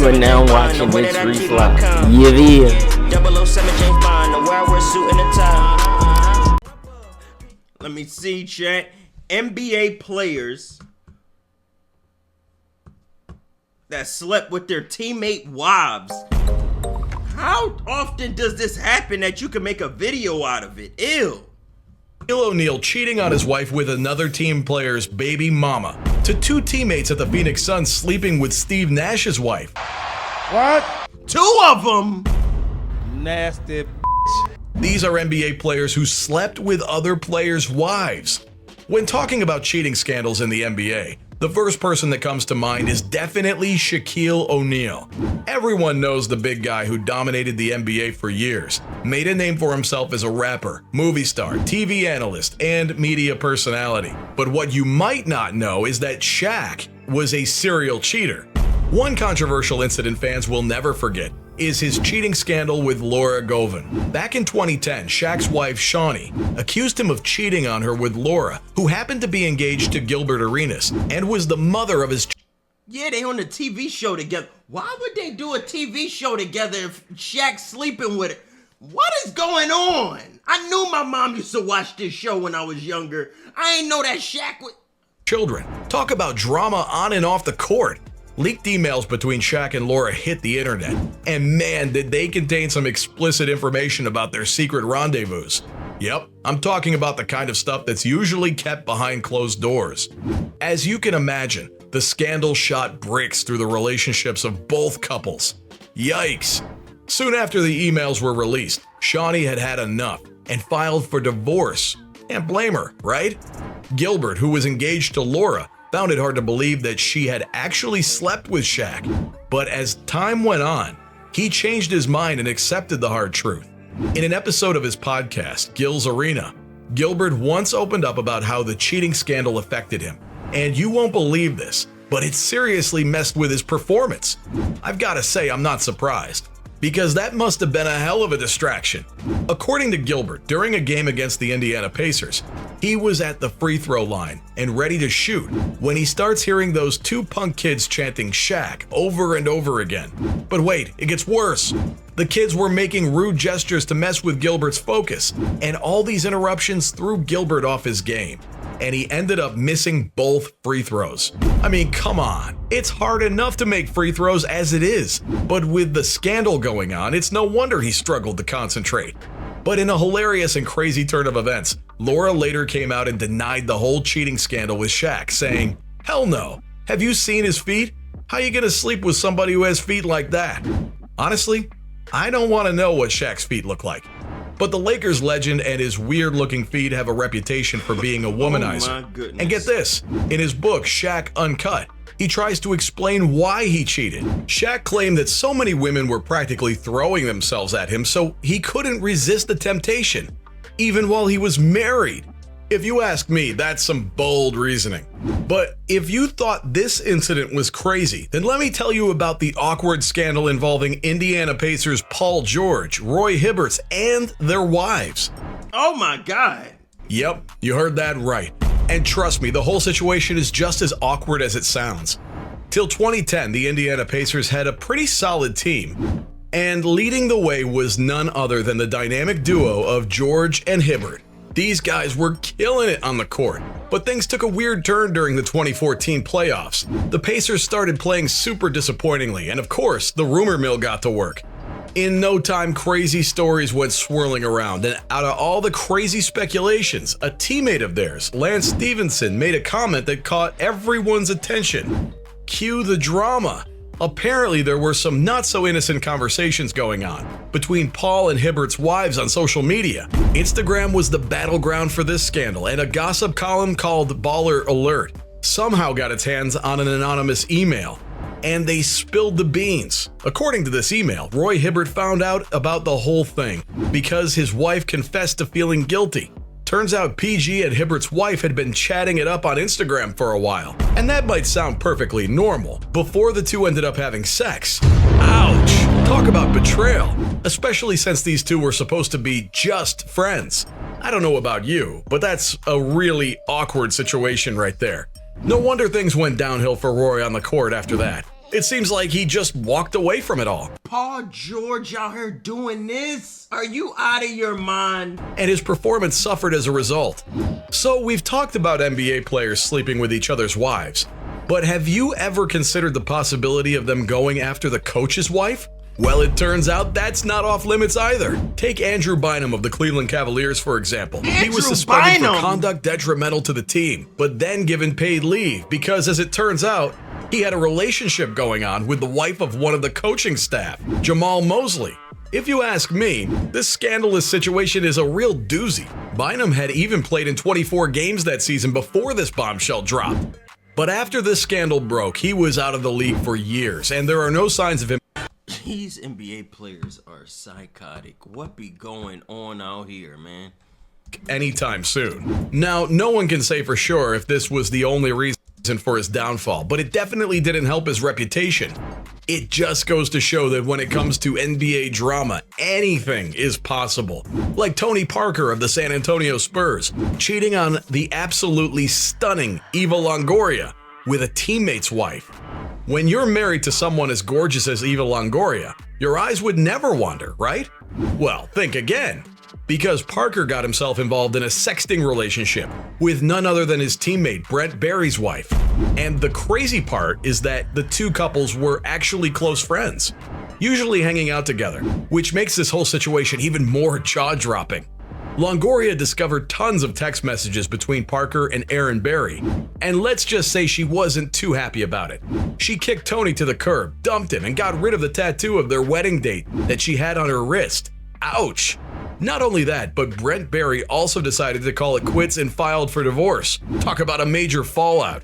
You are now watching Mixed Rease Live. Yeah, yeah. 007 James Bond, where I wear a suit and a tie. Let me see, chat. NBA players that slept with their teammate wives. How often does this happen that you can make a video out of it? Ew. Shaquille O'Neal cheating on his wife with another team player's baby mama. To two teammates at the Phoenix Suns sleeping with Steve Nash's wife. What? Two of them? Nasty. These are NBA players who slept with other players' wives. When talking about cheating scandals in the NBA, the first person that comes to mind is definitely Shaquille O'Neal. Everyone knows the big guy who dominated the NBA for years, made a name for himself as a rapper, movie star, TV analyst, and media personality. But what you might not know is that Shaq was a serial cheater. One controversial incident fans will never forget is his cheating scandal with Laura Govan. Back in 2010, Shaq's wife, Shawnee, accused him of cheating on her with Laura, who happened to be engaged to Gilbert Arenas and was the mother of his Yeah, they on a TV show together. Why would they do a TV show together if Shaq's sleeping with her? What is going on? I knew my mom used to watch this show when I was younger. I ain't know that Shaq would... children. Talk about drama on and off the court. Leaked emails between Shaq and Laura hit the internet, and man, did they contain some explicit information about their secret rendezvous. Yep, I'm talking about the kind of stuff that's usually kept behind closed doors. As you can imagine, the scandal shot bricks through the relationships of both couples. Yikes! Soon after the emails were released, Shawnee had had enough and filed for divorce. Can't blame her, right? Gilbert, who was engaged to Laura, found it hard to believe that she had actually slept with Shaq. But as time went on, he changed his mind and accepted the hard truth. In an episode of his podcast, Gil's Arena, Gilbert once opened up about how the cheating scandal affected him. And you won't believe this, but it seriously messed with his performance. I've got to say I'm not surprised, because that must have been a hell of a distraction. According to Gilbert, during a game against the Indiana Pacers, he was at the free throw line and ready to shoot when he starts hearing those two punk kids chanting Shaq over and over again. But wait, it gets worse. The kids were making rude gestures to mess with Gilbert's focus, and all these interruptions threw Gilbert off his game, and he ended up missing both free throws. I mean, come on. It's hard enough to make free throws as it is, but with the scandal going on, it's no wonder he struggled to concentrate. But in a hilarious and crazy turn of events, Laura later came out and denied the whole cheating scandal with Shaq, saying, "Hell no. Have you seen his feet? How you gonna sleep with somebody who has feet like that?" Honestly, I don't want to know what Shaq's feet look like. But the Lakers legend and his weird-looking feet have a reputation for being a womanizer. Oh my goodness. And get this, in his book, Shaq Uncut, he tries to explain why he cheated. Shaq claimed that so many women were practically throwing themselves at him, so he couldn't resist the temptation, even while he was married. If you ask me, that's some bold reasoning. But if you thought this incident was crazy, then let me tell you about the awkward scandal involving Indiana Pacers Paul George, Roy Hibbert, and their wives. Oh my God. Yep, you heard that right. And trust me, the whole situation is just as awkward as it sounds. Till 2010, the Indiana Pacers had a pretty solid team. And leading the way was none other than the dynamic duo of George and Hibbert. These guys were killing it on the court, but things took a weird turn during the 2014 playoffs. The Pacers started playing super disappointingly, and of course, the rumor mill got to work. In no time, crazy stories went swirling around, and out of all the crazy speculations, a teammate of theirs, Lance Stevenson, made a comment that caught everyone's attention. Cue the drama. Apparently, there were some not-so-innocent conversations going on between Paul and Hibbert's wives on social media. Instagram was the battleground for this scandal, and a gossip column called Baller Alert somehow got its hands on an anonymous email, and they spilled the beans. According to this email, Roy Hibbert found out about the whole thing because his wife confessed to feeling guilty. Turns out PG and Hibbert's wife had been chatting it up on Instagram for a while, and that might sound perfectly normal before the two ended up having sex. Ouch! Talk about betrayal, especially since these two were supposed to be just friends. I don't know about you, but that's a really awkward situation right there. No wonder things went downhill for Roy on the court after that. It seems like he just walked away from it all. Paul George out here doing this? Are you out of your mind? And his performance suffered as a result. So we've talked about NBA players sleeping with each other's wives, but have you ever considered the possibility of them going after the coach's wife? Well, it turns out that's not off limits either. Take Andrew Bynum of the Cleveland Cavaliers, for example. He was suspended for conduct detrimental to the team, but then given paid leave because, as it turns out, he had a relationship going on with the wife of one of the coaching staff, Jamal Mosley. If you ask me, this scandalous situation is a real doozy. Bynum had even played in 24 games that season before this bombshell dropped. But after this scandal broke, he was out of the league for years, and there are no signs of him. These NBA players are psychotic. What be going on out here, man? Anytime soon. Now, no one can say for sure if this was the only reason for his downfall, but it definitely didn't help his reputation. It just goes to show that when it comes to NBA drama, anything is possible. Like Tony Parker of the San Antonio Spurs, cheating on the absolutely stunning Eva Longoria with a teammate's wife. When you're married to someone as gorgeous as Eva Longoria, your eyes would never wander, right? Well, think again. Because Parker got himself involved in a sexting relationship with none other than his teammate Brent Barry's wife. And the crazy part is that the two couples were actually close friends, usually hanging out together, which makes this whole situation even more jaw-dropping. Longoria discovered tons of text messages between Parker and Aaron Barry, and let's just say she wasn't too happy about it. She kicked Tony to the curb, dumped him, and got rid of the tattoo of their wedding date that she had on her wrist. Ouch! Not only that, but Brent Barry also decided to call it quits and filed for divorce. Talk about a major fallout.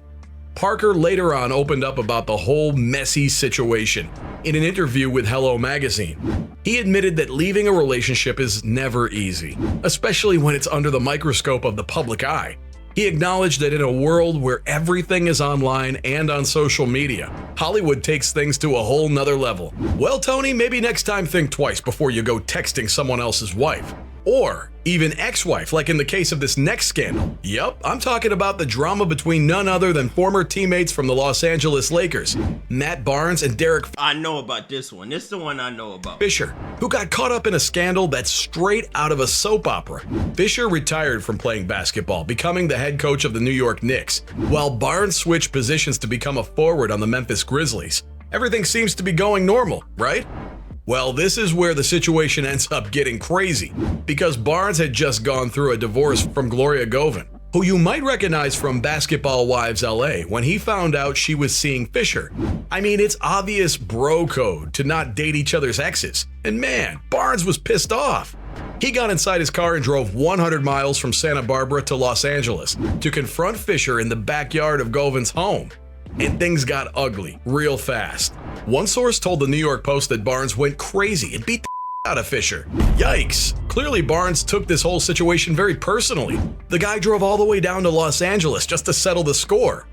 Parker later on opened up about the whole messy situation in an interview with Hello Magazine. He admitted that leaving a relationship is never easy, especially when it's under the microscope of the public eye. He acknowledged that in a world where everything is online and on social media, Hollywood takes things to a whole nother level. Well, Tony, maybe next time think twice before you go texting someone else's wife. Or even ex-wife, like in the case of this next scandal. Yup, I'm talking about the drama between none other than former teammates from the Los Angeles Lakers, Matt Barnes and Derek I know about this one. This is the one I know about. Fisher, who got caught up in a scandal that's straight out of a soap opera. Fisher retired from playing basketball, becoming the head coach of the New York Knicks, while Barnes switched positions to become a forward on the Memphis Grizzlies. Everything seems to be going normal, right? Well, this is where the situation ends up getting crazy, because Barnes had just gone through a divorce from Gloria Govan, who you might recognize from Basketball Wives LA when he found out she was seeing Fisher. I mean, it's obvious bro code to not date each other's exes, and man, Barnes was pissed off. He got inside his car and drove 100 miles from Santa Barbara to Los Angeles to confront Fisher in the backyard of Govan's home. And things got ugly real fast. One source told the New York Post that Barnes went crazy and beat the out of Fisher. Yikes. Clearly Barnes took this whole situation very personally. The guy drove all the way down to Los Angeles just to settle the score.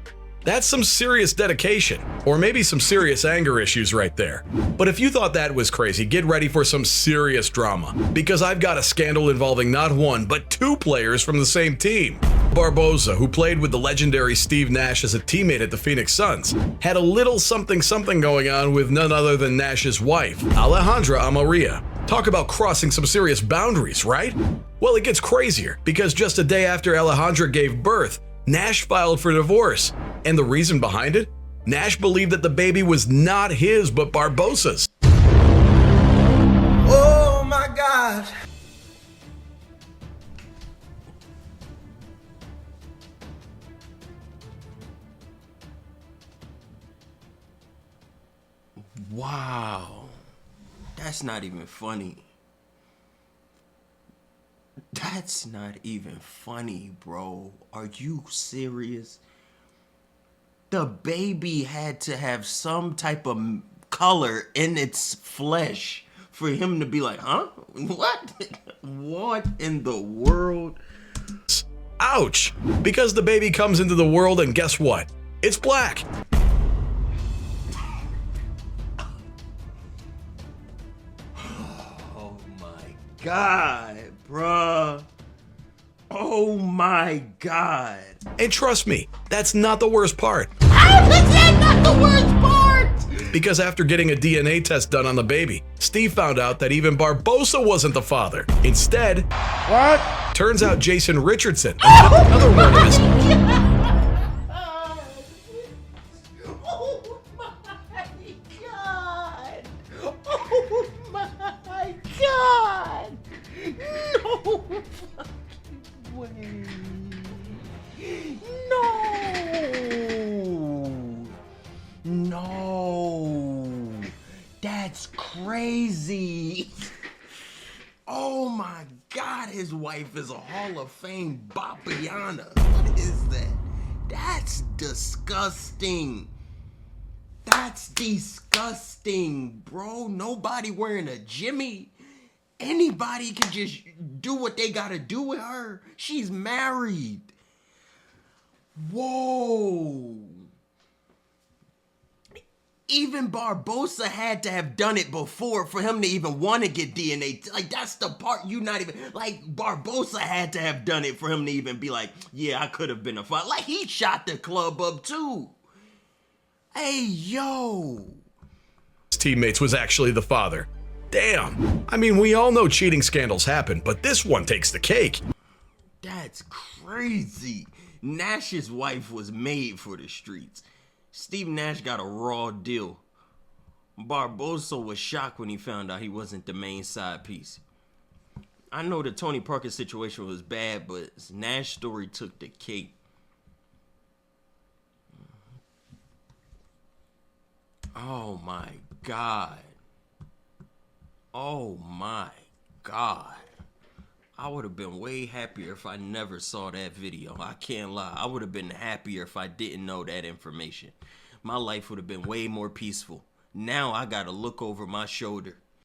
That's some serious dedication, or maybe some serious anger issues right there. But if you thought that was crazy, get ready for some serious drama, because I've got a scandal involving not one, but two players from the same team. Barbosa, who played with the legendary Steve Nash as a teammate at the Phoenix Suns, had a little something going on with none other than Nash's wife, Alejandra Amaria. Talk about crossing some serious boundaries, right? Well, it gets crazier, because just a day after Alejandra gave birth, Nash filed for divorce. And the reason behind it? Nash believed that the baby was not his, but Barbosa's. Oh my God. Wow. That's not even funny. That's not even funny, bro. Are you serious? The baby had to have some type of color in its flesh for him to be like, huh? What? What in the world? Ouch! Because the baby comes into the world and guess what? It's black. Oh my God, bruh. Oh my God. And trust me, that's not the worst part. How is that not the worst part? because after getting a DNA test done on the baby, Steve found out that even Barbosa wasn't the father. Instead, What? turns out Jason Richardson, another one of his... Oh my God! Oh my God! No fucking way! No! No! That's crazy! Oh my God, his wife is a Hall of Fame Bapiana. What is that? That's disgusting. That's disgusting, bro. Nobody wearing a Jimmy. Anybody can just do what they gotta do with her. She's married. Whoa. Even Barbosa had to have done it before for him to even want to get DNA. Like, that's the part you not even... Like, Barbosa had to have done it for him to even be like, yeah, I could have been a father. Like, he shot the club up, too. Hey, yo. His teammates was actually the father. Damn. I mean, we all know cheating scandals happen, but this one takes the cake. That's crazy. Nash's wife was made for the streets. Steve Nash got a raw deal. Barbosa was shocked when he found out he wasn't the main side piece. I know the Tony Parker situation was bad, but Nash's story took the cake. Oh my God. Oh my God. I would have been way happier if I never saw that video. I can't lie. I would have been happier if I didn't know that information. My life would have been way more peaceful. Now I gotta look over my shoulder